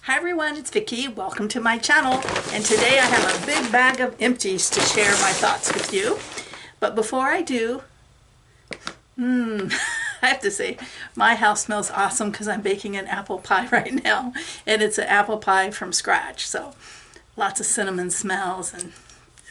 Hi everyone, it's Vicki. Welcome to my channel, and today I have a big bag of empties to share my thoughts with you. But before I do, I have to say my house smells awesome because I'm baking an apple pie right now, and it's an apple pie from scratch. So lots of cinnamon smells and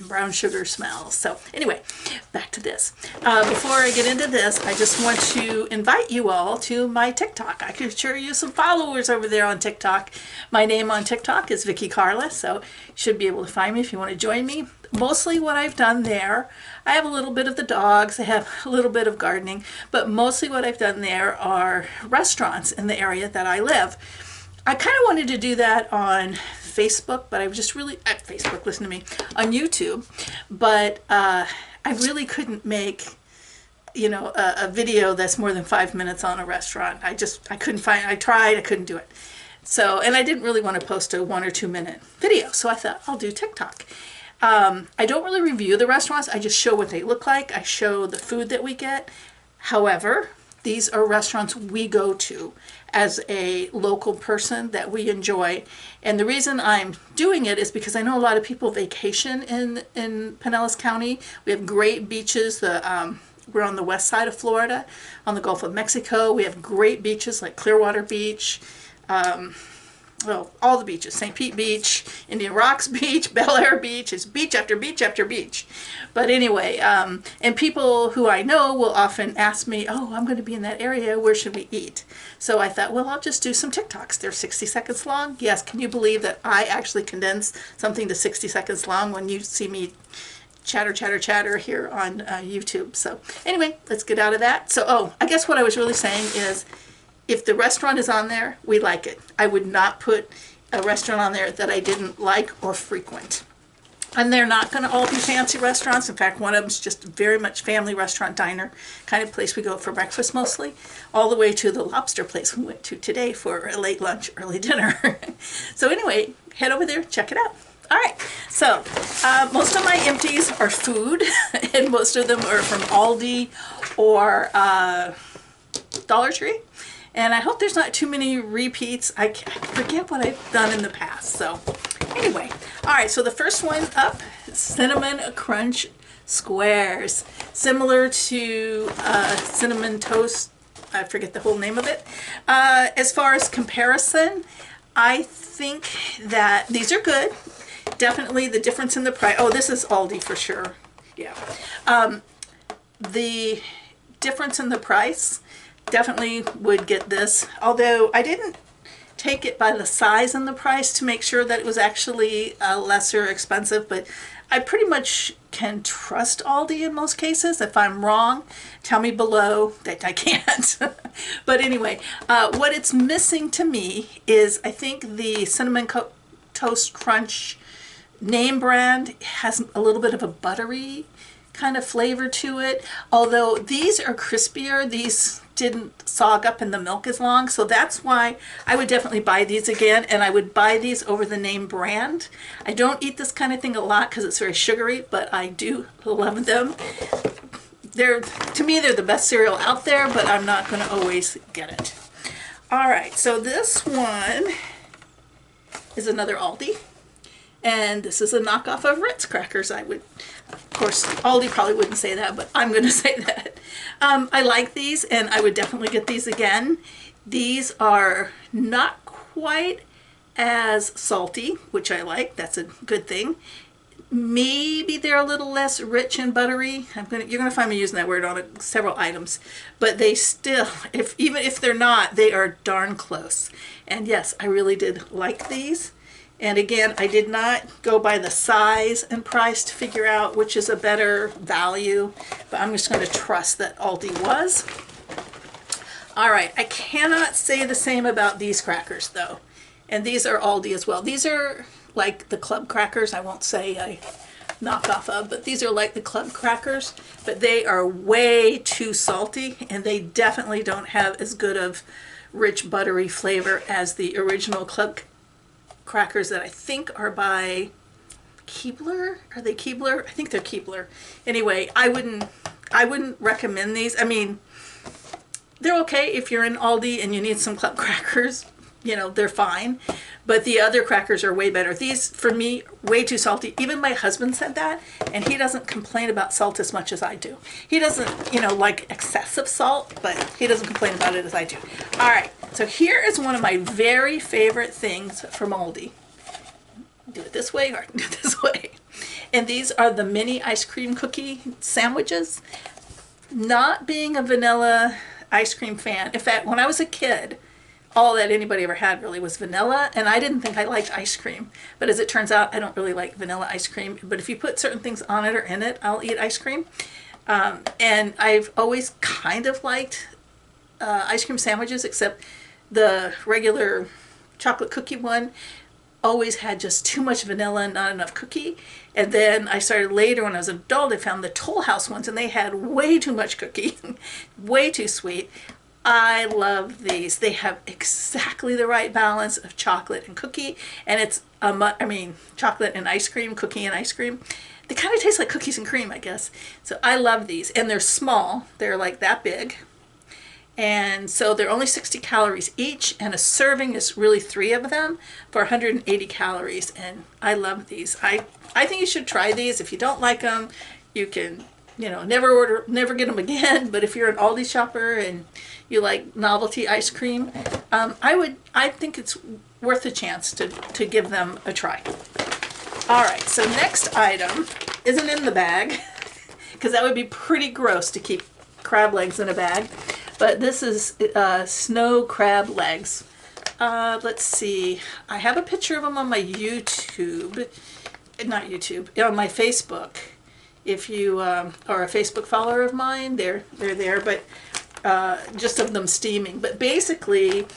brown sugar smells. So anyway, back to this. Before I get into this, I just want to invite you all to my TikTok. I could sure use some followers over there on TikTok. My name on TikTok is Vicki Carla, so you should be able to find me if you want to join me. Mostly what I've done there, I have a little bit of the dogs, I have a little bit of gardening, but mostly what I've done there are restaurants in the area that I live. I kind of wanted to do that on Facebook, but I was just really at Facebook, listen to me, on YouTube, but I really couldn't make, a video that's more than 5 minutes on a restaurant. I couldn't find, I tried, I couldn't do it. So, and I didn't really want to post a 1 or 2 minute video, so I thought I'll do TikTok. I don't really review the restaurants, I just show what they look like, I show the food that we get. However, these are restaurants we go to as a local person that we enjoy. And the reason I'm doing it is because I know a lot of people vacation in Pinellas County. We have great beaches. We're on the west side of Florida, on the Gulf of Mexico. We have great beaches like Clearwater Beach, well, all the beaches, St. Pete Beach, Indian Rocks Beach, Bel Air Beach. It's beach after beach after beach. But anyway, and people who I know will often ask me, oh, I'm going to be in that area, where should we eat? So I thought, well, I'll just do some TikToks. They're 60 seconds long. Yes, can you believe that I actually condense something to 60 seconds long when you see me chatter here on YouTube? So anyway, let's get out of that. So, I guess what I was really saying is, if the restaurant is on there, we like it. I would not put a restaurant on there that I didn't like or frequent. And they're not going to all be fancy restaurants. In fact, one of them's just very much family restaurant, diner kind of place we go for breakfast mostly, all the way to the lobster place we went to today for a late lunch, early dinner. So anyway, head over there, check it out. All right, so most of my empties are food, and most of them are from Aldi or Dollar Tree. And I hope there's not too many repeats. I forget what I've done in the past. So anyway, all right, so the first one up, Cinnamon Crunch Squares. Similar to Cinnamon Toast, I forget the whole name of it. As far as comparison, I think that these are good. Definitely the difference in the price. Oh, this is Aldi for sure. Yeah. The difference in the price, definitely would get this, although I didn't take it by the size and the price to make sure that it was actually lesser expensive, but I pretty much can trust Aldi in most cases. If I'm wrong, tell me below that I can't. But anyway, what it's missing to me is, I think the Cinnamon Toast Crunch name brand has a little bit of a buttery kind of flavor to it, although these are crispier. These didn't sog up in the milk as long, so that's why I would definitely buy these again, and I would buy these over the name brand. I don't eat this kind of thing a lot because it's very sugary, but I do love them. To me, they're the best cereal out there, but I'm not going to always get it. All right, so this one is another Aldi, and this is a knockoff of Ritz crackers. Of course, Aldi probably wouldn't say that, but I'm going to say that. I like these, and I would definitely get these again. These are not quite as salty, which I like. That's a good thing. Maybe they're a little less rich and buttery. You're gonna find me using that word on several items, but they still, even if they're not, they are darn close. And yes, I really did like these. And again, I did not go by the size and price to figure out which is a better value, but I'm just going to trust that Aldi was. All right, I cannot say the same about these crackers though. And these are Aldi as well. These are like the club crackers. I won't say a knockoff of, but these are like the club crackers, but they are way too salty, and they definitely don't have as good of rich buttery flavor as the original club crackers that I think are by Keebler. Are they Keebler? I think they're Keebler. Anyway, I wouldn't recommend these. I mean, they're okay if you're in Aldi and you need some club crackers, they're fine. but the other crackers are way better. These, for me, way too salty. Even my husband said that, and he doesn't complain about salt as much as I do. He doesn't, like excessive salt, but he doesn't complain about it as I do. All right, so here is one of my very favorite things from Aldi. Do it this way or do it this way. And these are the mini ice cream cookie sandwiches. Not being a vanilla ice cream fan. In fact, when I was a kid, all that anybody ever had really was vanilla, and I didn't think I liked ice cream. But as it turns out, I don't really like vanilla ice cream. But if you put certain things on it or in it, I'll eat ice cream. And I've always kind of liked ice cream sandwiches, except the regular chocolate cookie one always had just too much vanilla and not enough cookie. And then I started later when I was an adult, I found the Toll House ones, and they had way too much cookie, way too sweet. I love these. They have exactly the right balance of chocolate and cookie, and it's chocolate and ice cream, cookie and ice cream. They kind of taste like cookies and cream, I guess. So I love these, and they're small. They're like that big. And so they're only 60 calories each, and a serving is really 3 of them for 180 calories. And I love these. I think you should try these. If you don't like them, you can, never get them again. But if you're an Aldi shopper and you like novelty ice cream, I think it's worth a chance to give them a try. All right, so next item isn't in the bag because that would be pretty gross to keep crab legs in a bag. But this is snow crab legs. Let's see. I have a picture of them on my YouTube. Not YouTube. On my Facebook. If you are a Facebook follower of mine, they're there. But just of them steaming. But basically,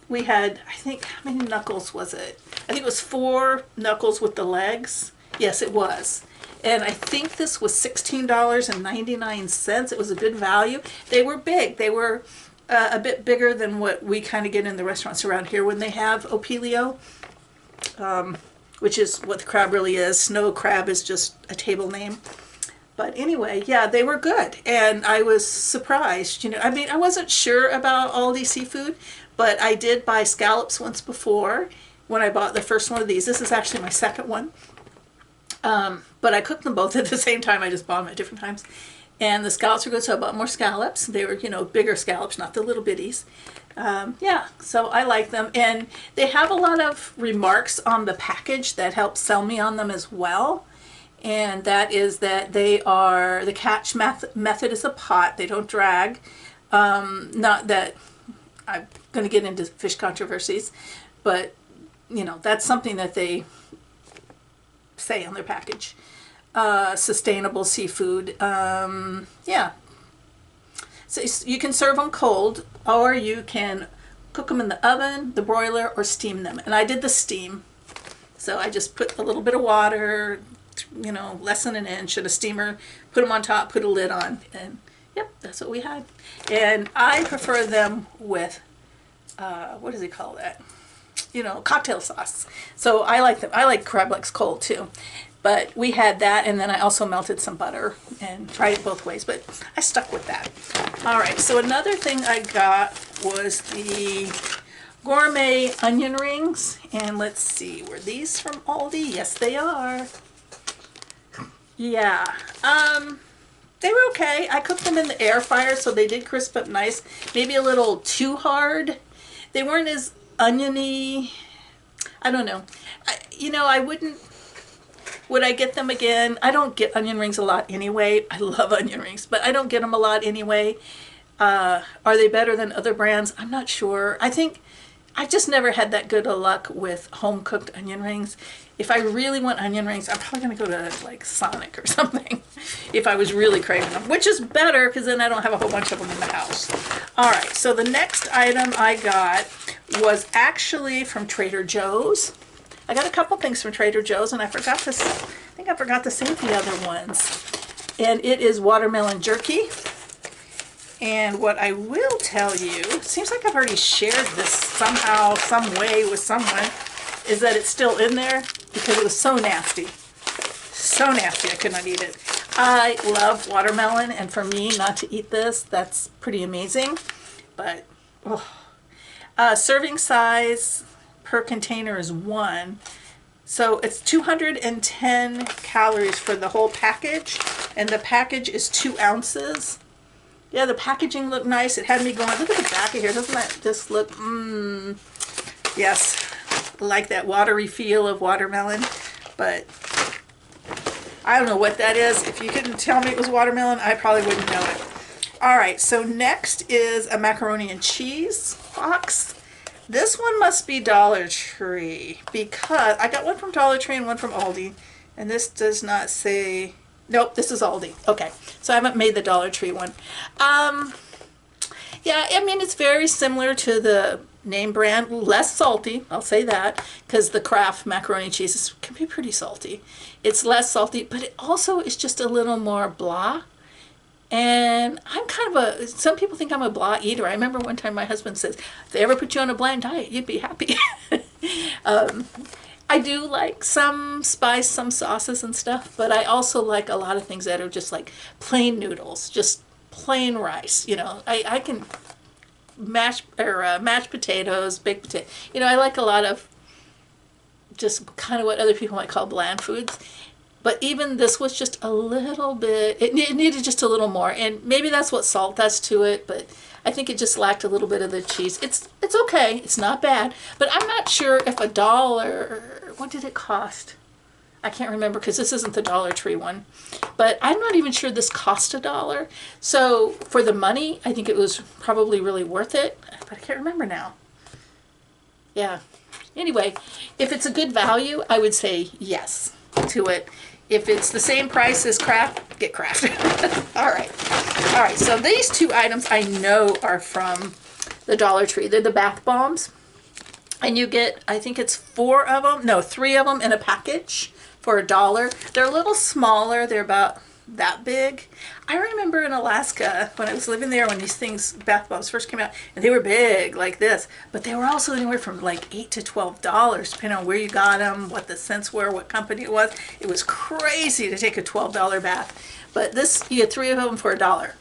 we had, I think, how many knuckles was it? I think it was 4 knuckles with the legs. Yes, it was. And I think this was $16.99. It was a good value. They were big. They were a bit bigger than what we kind of get in the restaurants around here when they have opilio, which is what the crab really is. Snow crab is just a table name. But anyway, yeah, they were good. And I was surprised. I wasn't sure about Aldi seafood, but I did buy scallops once before when I bought the first one of these. This is actually my second one. But I cooked them both at the same time. I just bought them at different times. And the scallops were good, so I bought more scallops. They were, bigger scallops, not the little bitties. Yeah, so I like them. And they have a lot of remarks on the package that help sell me on them as well. And that is that the catch method is a pot. They don't drag. Not that I'm going to get into fish controversies, but, that's something that they say on their package. Sustainable seafood. Yeah. So you can serve them cold, or you can cook them in the oven, the broiler, or steam them. And I did the steam. So I just put a little bit of water, less than an inch in a steamer, put them on top, put a lid on, and yep, that's what we had. And I prefer them with, what does he call that? Cocktail sauce. So I like them. I like crab legs cold too. But we had that, and then I also melted some butter and tried it both ways, but I stuck with that. All right, so another thing I got was the gourmet onion rings. And let's see, were these from Aldi? Yes, they are. Yeah. They were okay. I cooked them in the air fryer, so they did crisp up nice. Maybe a little too hard. They weren't as oniony. I don't know. I wouldn't. Would I get them again? I don't get onion rings a lot anyway. I love onion rings, but I don't get them a lot anyway. Are they better than other brands? I'm not sure. I think I just never had that good of luck with home-cooked onion rings. If I really want onion rings, I'm probably going to go to like Sonic or something if I was really craving them, which is better because then I don't have a whole bunch of them in the house. All right, so the next item I got was actually from Trader Joe's. I got a couple things from Trader Joe's, and I think I forgot to save the other ones. And it is watermelon jerky. And what I will tell you, seems like I've already shared this somehow, some way with someone, is that it's still in there because it was so nasty. So nasty, I could not eat it. I love watermelon, and for me not to eat this, that's pretty amazing. But, serving size, per container is 1. So it's 210 calories for the whole package, and the package is 2 ounces. Yeah, the packaging looked nice. It had me going, look at the back of here. Doesn't that just look, yes, like that watery feel of watermelon. But I don't know what that is. If you couldn't tell me it was watermelon, I probably wouldn't know it. All right, so next is a macaroni and cheese box. This one must be Dollar Tree, because I got one from Dollar Tree and one from Aldi, and this does not say, nope, this is Aldi. Okay, so I haven't made the Dollar Tree one. Yeah, I mean, it's very similar to the name brand, less salty, I'll say that, because the Kraft macaroni and cheese can be pretty salty. It's less salty, but it also is just a little more blah. And I'm kind of some people think I'm a blah eater. I remember one time my husband says, if they ever put you on a bland diet, you'd be happy. I do like some spice, some sauces and stuff, but I also like a lot of things that are just like plain noodles, just plain rice. You know, I can mashed potatoes, baked potato. You know, I like a lot of just kind of what other people might call bland foods. But even this was just a little bit, it needed just a little more. And maybe that's what salt does to it, but I think it just lacked a little bit of the cheese. It's okay, it's not bad. But I'm not sure if $1, what did it cost? I can't remember because this isn't the Dollar Tree one. But I'm not even sure this cost $1. So for the money, I think it was probably really worth it. But I can't remember now. Yeah. Anyway, if it's a good value, I would say yes to it. If it's the same price as Kraft, get Kraft. All right, so these 2 items I know are from the Dollar Tree. They're the bath bombs, and you get, I think it's 3 of them in a package for $1. They're a little smaller. They're about that big. I remember in Alaska when I was living there when these bath bombs first came out, and they were big like this, but they were also anywhere from like $8 to $12 depending on where you got them, what the scents were, what company it was. It was crazy to take a $12 bath, but this, you get 3 of them for $1.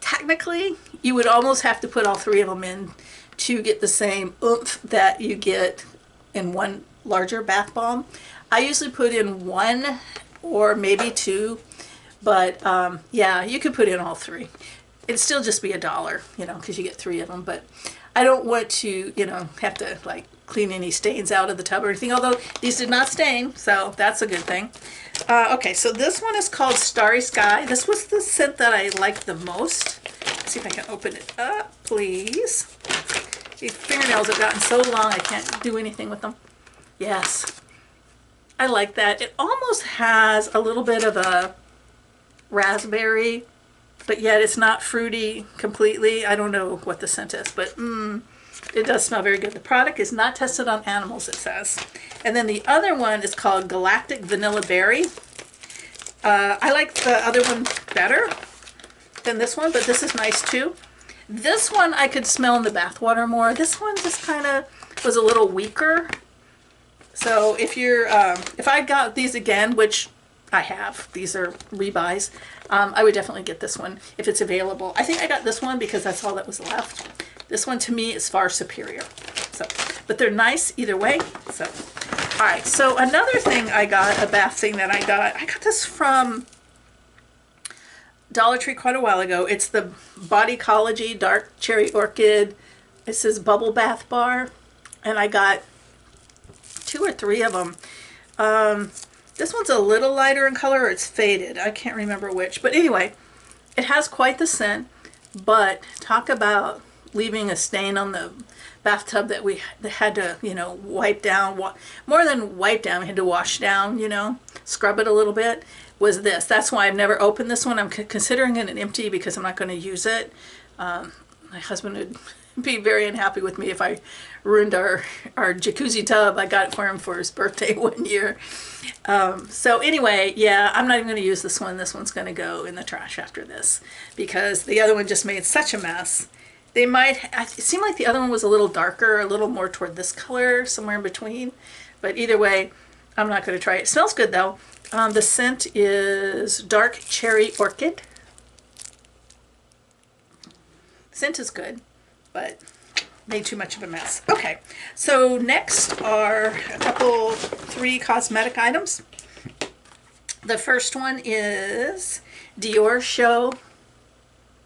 Technically, you would almost have to put all 3 of them in to get the same oomph that you get in one larger bath bomb. I usually put in 1 or maybe 2. But yeah, you could put in all 3. It'd still just be $1, you know, because you get 3 of them. But I don't want to, you know, have to like clean any stains out of the tub or anything. Although these did not stain, so that's a good thing. Okay, so this one is called Starry Sky. This was the scent that I liked the most. Let's see if I can open it up, please. These fingernails have gotten so long I can't do anything with them. Yes, I like that. It almost has a little bit of a raspberry, but yet it's not fruity completely. I don't know what the scent is, but it does smell very good. The product is not tested on animals, it says. And then the other one is called Galactic Vanilla Berry. I like the other one better than this one, but this is nice too. This one I could smell in the bathwater more. This one just kind of was a little weaker. So if you're, if I got these again, which I have, these are rebuys, I would definitely get this one if it's available. I think I got this one because that's all that was left. This one to me is far superior. So, but they're nice either way. So, all right. So another thing I got, a bath thing that I got this from Dollar Tree quite a while ago. It's the Bodycology Dark Cherry Orchid. It says Bubble Bath Bar, and I got 2 or 3 of them. This one's a little lighter in color, or it's faded. I can't remember which. But anyway, it has quite the scent. But talk about leaving a stain on the bathtub that we had to, you know, wipe down. More than wipe down, we had to wash down, you know, scrub it a little bit, was this. That's why I've never opened this one. I'm considering it an empty because I'm not going to use it. My husband would be very unhappy with me if I ruined our jacuzzi tub. I got it for him for his birthday one year. So anyway, yeah, I'm not even going to use this one. This one's going to go in the trash after this because the other one just made such a mess. They might, it seemed like the other one was a little darker, a little more toward this color, somewhere in between. But either way, I'm not going to try it. It smells good though. The scent is Dark Cherry Orchid. Scent is good, but made too much of a mess. Okay, so next are three cosmetic items. The first one is Dior Show.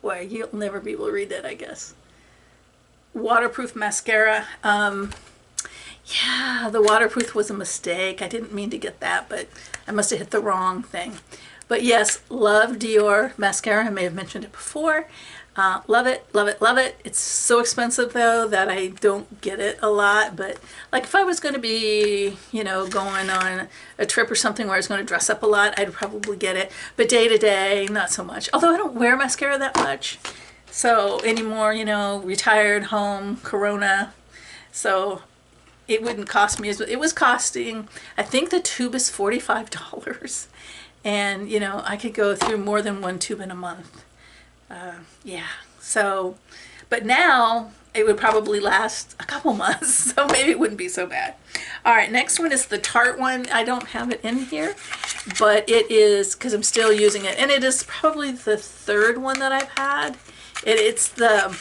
Well, you'll never be able to read that, I guess. Waterproof mascara. Yeah, the waterproof was a mistake. I didn't mean to get that, but I must have hit the wrong thing. But yes, love Dior mascara. I may have mentioned it before. Love it, love it, love it. It's so expensive though that I don't get it a lot. But like if I was going to be, you know, going on a trip or something where I was going to dress up a lot, I'd probably get it. But day to day, not so much. Although I don't wear mascara that much. So anymore, you know, retired, home, Corona. So it wouldn't cost me as much. It was costing, I think the tube is $45. And, you know, I could go through more than one tube in a month. Yeah, so, but now it would probably last a couple months, so maybe it wouldn't be so bad. All right, next one is the Tarte one. I don't have it in here, but it is, because I'm still using it, and it is probably the third one that I've had. It's the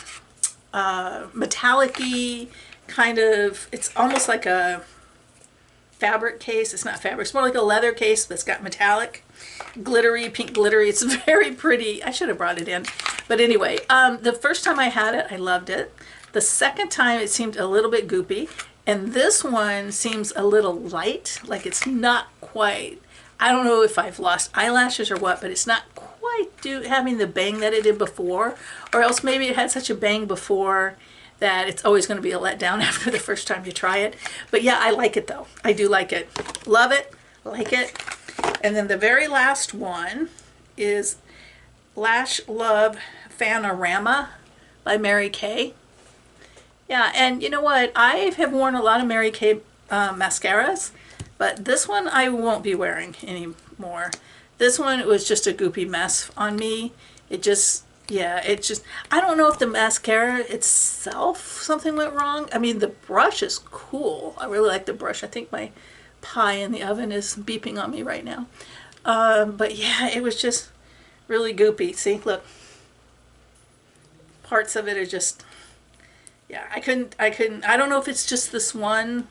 metallic-y kind of, it's almost like a fabric case. It's not fabric, it's more like a leather case that's got metallic. Glittery, pink glittery. It's very pretty. I should have brought it in. But anyway, the first time I had it, I loved it. The second time it seemed a little bit goopy. And this one seems a little light. Like it's not quite, I don't know if I've lost eyelashes or what, but it's not quite having the bang that it did before. Or else maybe it had such a bang before that it's always going to be a letdown after the first time you try it. But yeah, I like it though. I do like it. Love it. Like it. And then the very last one is Lash Love Fanorama by Mary Kay. Yeah, and you know what? I have worn a lot of Mary Kay mascaras, but this one I won't be wearing anymore. This one was just a goopy mess on me. It just, yeah, it just, I don't know if the mascara itself, something went wrong. I mean, the brush is cool. I really like the brush. I think my pie in the oven is beeping on me right now. But yeah, it was just really goopy. See, look. Parts of it are just, yeah, I couldn't, I don't know if it's just this one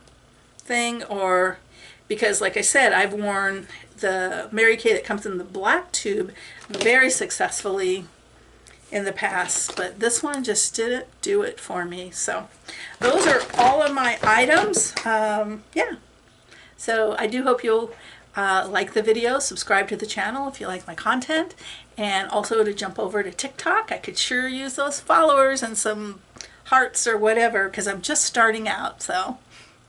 thing or because like I said, I've worn the Mary Kay that comes in the black tube very successfully in the past, but this one just didn't do it for me. So those are all of my items. Yeah. So I do hope you'll like the video, subscribe to the channel if you like my content, and also to jump over to TikTok. I could sure use those followers and some hearts or whatever because I'm just starting out. So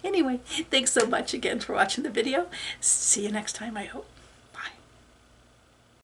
anyway, thanks so much again for watching the video. See you next time, I hope.